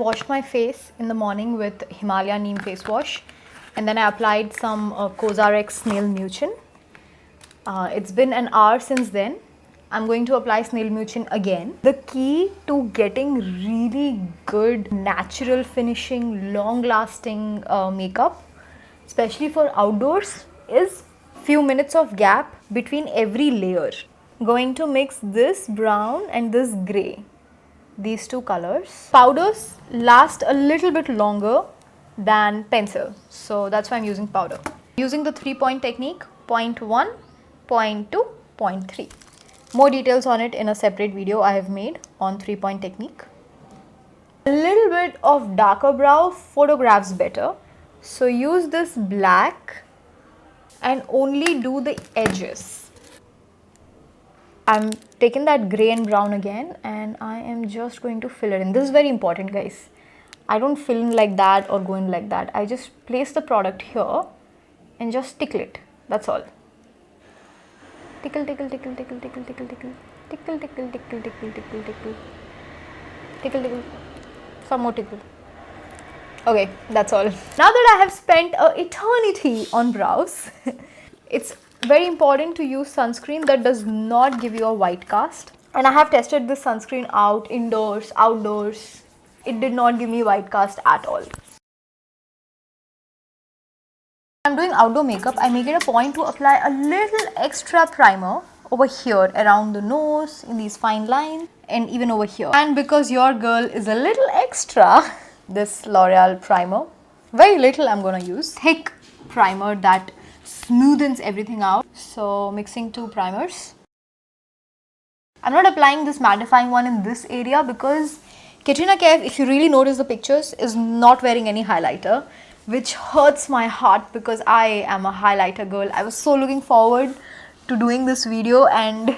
washed my face in the morning with Himalaya Neem face wash, and then I applied some Cosrx Snail Mucin. It's been an hour since then. I'm going to apply Snail Mucin again. The key to getting really good, natural finishing, long-lasting makeup, especially for outdoors, is few minutes of gap between every layer. Going to mix this brown and this grey, these two colors. Powders last a little bit longer than pencil, so that's why I'm using powder. Using the 3-point technique, point 1, point 2, point 3. More details on it in a separate video I have made on 3-point technique. A little bit of darker brow photographs better, so use this black and only do the edges. I'm taking that grey and brown again and I am just going to fill it in. This is very important, guys. I don't fill in like that or go in like that. I just place the product here and just tickle it. That's all. Tickle, tickle, tickle, tickle, tickle, tickle, tickle, tickle, tickle, tickle, tickle, tickle, tickle, tickle, tickle, some more tickle. Okay, that's all. Now that I have spent an eternity on brows, it's very important to use sunscreen that does not give you a white cast. And I have tested this sunscreen out indoors, outdoors. It did not give me white cast at all. I'm doing outdoor makeup, I make it a point to apply a little extra primer over here around the nose, in these fine lines, and even over here. And because your girl is a little extra, this L'Oreal primer, very little I'm gonna use. Thick primer that smoothens everything out. So mixing two primers. I'm not applying this mattifying one in this area because Katrina Kaif, if you really notice the pictures, is not wearing any highlighter, which hurts my heart because I am a highlighter girl. I was so looking forward to doing this video, and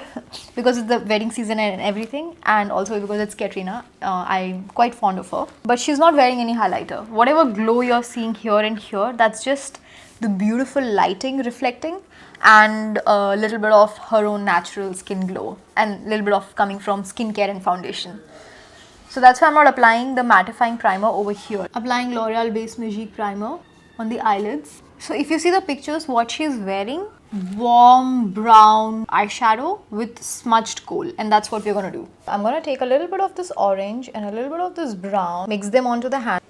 because it's the wedding season and everything, and also because it's Katrina, I'm quite fond of her. But she's not wearing any highlighter. Whatever glow you're seeing here and here, that's just the beautiful lighting reflecting and a little bit of her own natural skin glow and a little bit of coming from skincare and foundation. So that's why I'm not applying the mattifying primer over here. Applying L'Oreal Base Magique primer on the eyelids. So if you see the pictures, what she's wearing, warm brown eyeshadow with smudged kohl, and that's what we're going to do. I'm going to take a little bit of this orange and a little bit of this brown, mix them onto the hand.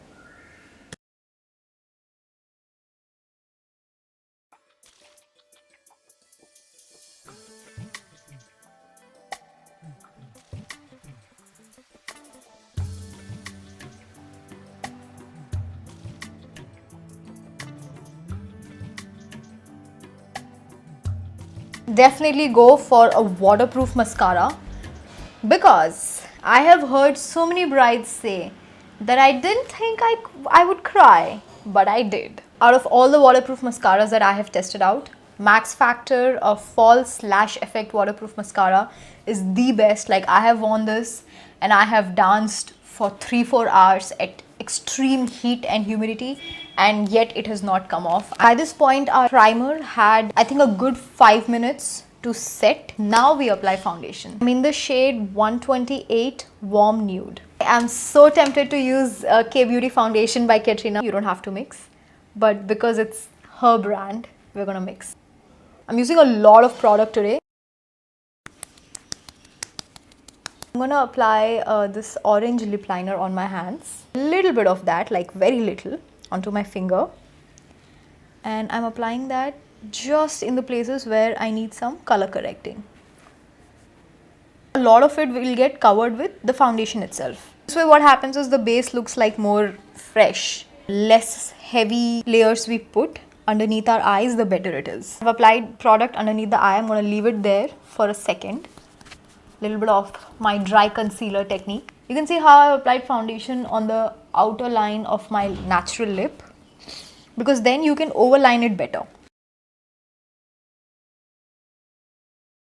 Definitely go for a waterproof mascara, because I have heard so many brides say that I didn't think I would cry, but I did. Out of all the waterproof mascaras that I have tested out, Max Factor False Lash Effect waterproof mascara is the best. Like, I have worn this and I have danced for 3-4 hours at extreme heat and humidity, and yet it has not come off. By this point, our primer had, I think, a good 5 minutes to set. Now we apply foundation. I'm in the shade 128 Warm Nude. I'm so tempted to use K-Beauty foundation by Katrina. You don't have to mix, but because it's her brand, we're gonna mix. I'm using a lot of product today. I'm gonna apply this orange lip liner on my hands. A little bit of that, like very little, onto my finger. And I'm applying that just in the places where I need some color correcting. A lot of it will get covered with the foundation itself. This way what happens is the base looks like more fresh. Less heavy layers we put underneath our eyes, the better it is. I've applied product underneath the eye. I'm going to leave it there for a second. Little bit of my dry concealer technique. You can see how I've applied foundation on the outer line of my natural lip, because then you can overline it better.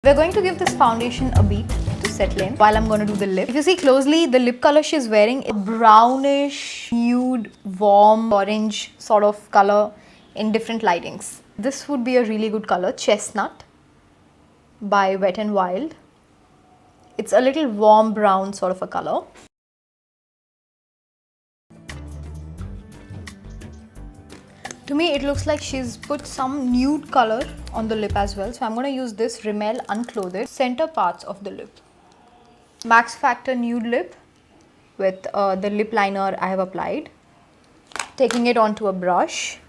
We're going to give this foundation a beat to settle in while I'm going to do the lip. If you see closely, the lip color she's wearing is brownish, nude, warm, orange sort of color in different lightings. This would be a really good color, Chestnut by Wet n Wild. It's a little warm brown sort of a color. To me, it looks like she's put some nude color on the lip as well. So I'm going to use this Rimmel Unclothed center parts of the lip. Max Factor Nude Lip with the lip liner I have applied. Taking it onto a brush.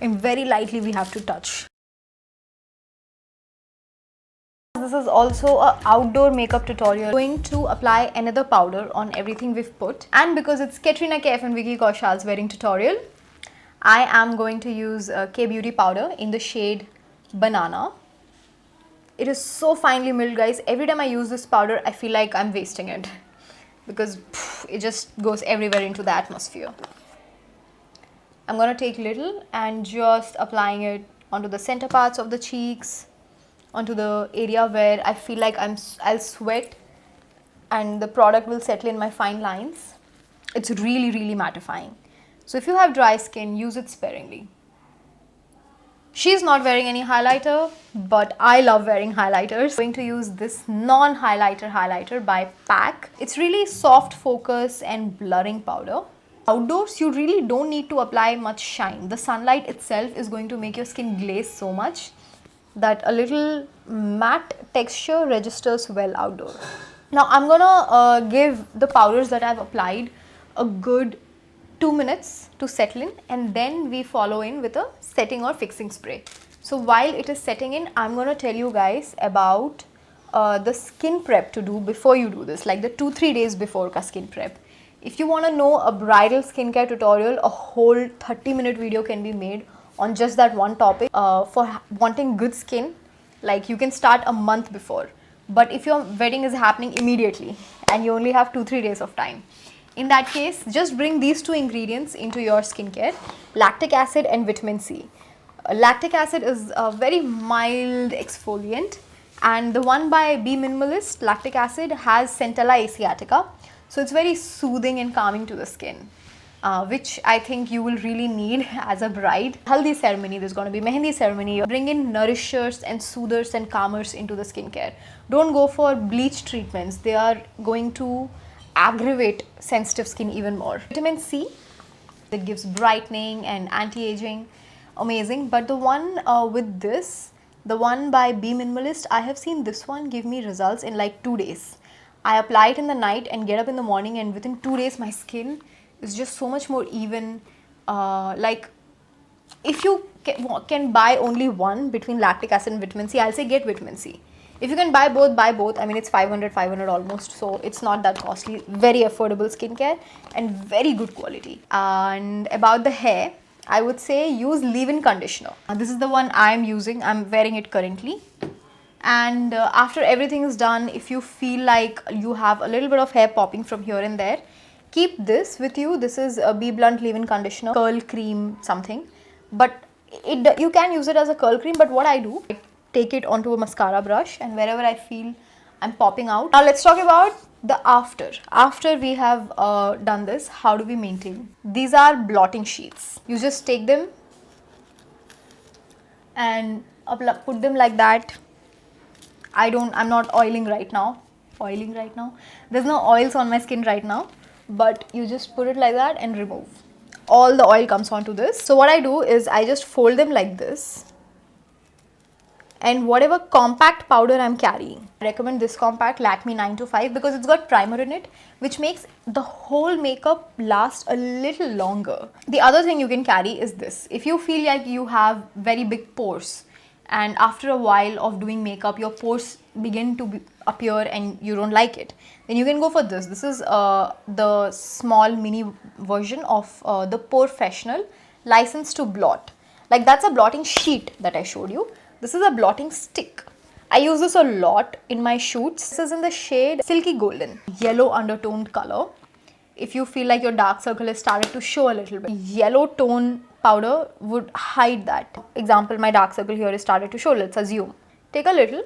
And very lightly we have to touch. This is also an outdoor makeup tutorial. I'm going to apply another powder on everything we've put. And because it's Katrina Kaif and Vicky Kaushal's wedding tutorial, I am going to use K-Beauty powder in the shade Banana. It is so finely milled, guys. Every time I use this powder, I feel like I'm wasting it. Because it just goes everywhere into the atmosphere. I'm going to take little and just applying it onto the center parts of the cheeks, onto the area where I feel like I'll sweat and the product will settle in my fine lines. It's really, really mattifying. So if you have dry skin, use it sparingly. She's not wearing any highlighter, but I love wearing highlighters. I'm going to use this non-highlighter highlighter by PAC. It's really soft focus and blurring powder. Outdoors, you really don't need to apply much shine. The sunlight itself is going to make your skin glaze so much that a little matte texture registers well outdoor. Now I'm gonna give the powders that I've applied a good 2 minutes to settle in, and then we follow in with a setting or fixing spray. So while it is setting in, I'm gonna tell you guys about the skin prep to do before you do this, like the 2-3 days before ka skin prep. If you want to know a bridal skincare tutorial, a whole 30-minute video can be made on just that one topic. For wanting good skin, like you can start a month before. But if your wedding is happening immediately and you only have 2-3 days of time, in that case, just bring these two ingredients into your skincare: lactic acid and vitamin C. Lactic acid is a very mild exfoliant, and the one by Be Minimalist, lactic acid, has Centella asiatica. So it's very soothing and calming to the skin, which I think you will really need as a bride. Haldi ceremony, there's going to be Mehendi ceremony. Bring in nourishers and soothers and calmers into the skincare. Don't go for bleach treatments. They are going to aggravate sensitive skin even more. Vitamin C, that gives brightening and anti-aging, amazing. But the one with this, the one by Be Minimalist, I have seen this one give me results in like 2 days. I apply it in the night and get up in the morning, and within 2 days my skin is just so much more even. Like if you can buy only one between lactic acid and vitamin C, I'll say get vitamin C. If you can buy both, buy both. I mean, it's 500 almost, so it's not that costly. Very affordable skincare and very good quality. And about the hair, I would say use leave-in conditioner. This is the one I'm using. I'm wearing it currently. And after everything is done, if you feel like you have a little bit of hair popping from here and there, keep this with you. This is a Be Blunt leave-in conditioner, curl cream something. But you can use it as a curl cream, but what I do, I take it onto a mascara brush, and wherever I feel I'm popping out. Now let's talk about the after. After we have done this, how do we maintain? These are blotting sheets. You just take them and put them like that. I'm not oiling right now. There's no oils on my skin right now, but you just put it like that and remove. All the oil comes onto this. So what I do is I just fold them like this. And whatever compact powder I'm carrying, I recommend this compact Lakme 925 because it's got primer in it, which makes the whole makeup last a little longer. The other thing you can carry is this. If you feel like you have very big pores, and after a while of doing makeup your pores begin to appear and you don't like it, then you can go for this. This is the small mini version of the POREfessional License to Blot. Like, that's a blotting sheet that I showed you. This is a blotting stick. I use this a lot in my shoots. This is in the shade Silky Golden, yellow undertoned color. If you feel like your dark circle has started to show a little bit, yellow tone powder would hide that. Example, my dark circle here is started to show, let's assume. Take a little,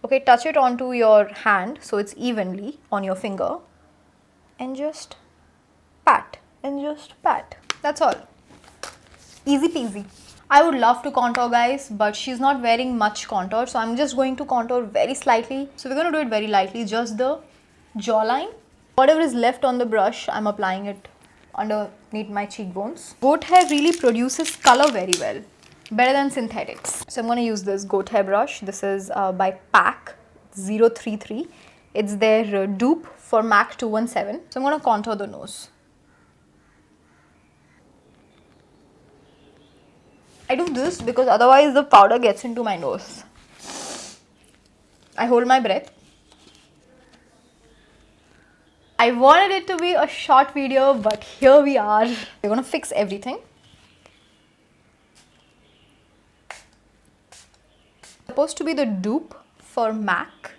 okay, touch it onto your hand so it's evenly on your finger, and just pat, That's all. Easy peasy. I would love to contour, guys, but she's not wearing much contour, so I'm just going to contour very slightly. So we're going to do it very lightly, just the jawline. Whatever is left on the brush, I'm applying it under need my cheekbones. Goat hair really produces color very well, better than synthetics. So I'm going to use this goat hair brush. This is by PAC 033. It's their dupe for MAC 217. So I'm going to contour the nose. I do this because otherwise the powder gets into my nose. I hold my breath. I wanted it to be a short video, but here we are. We're going to fix everything. Supposed to be the dupe for MAC.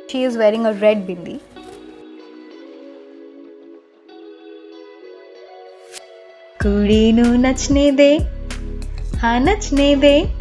She is wearing a red bindi. कुड़ी नू नचने दे, हाँ नचने दे.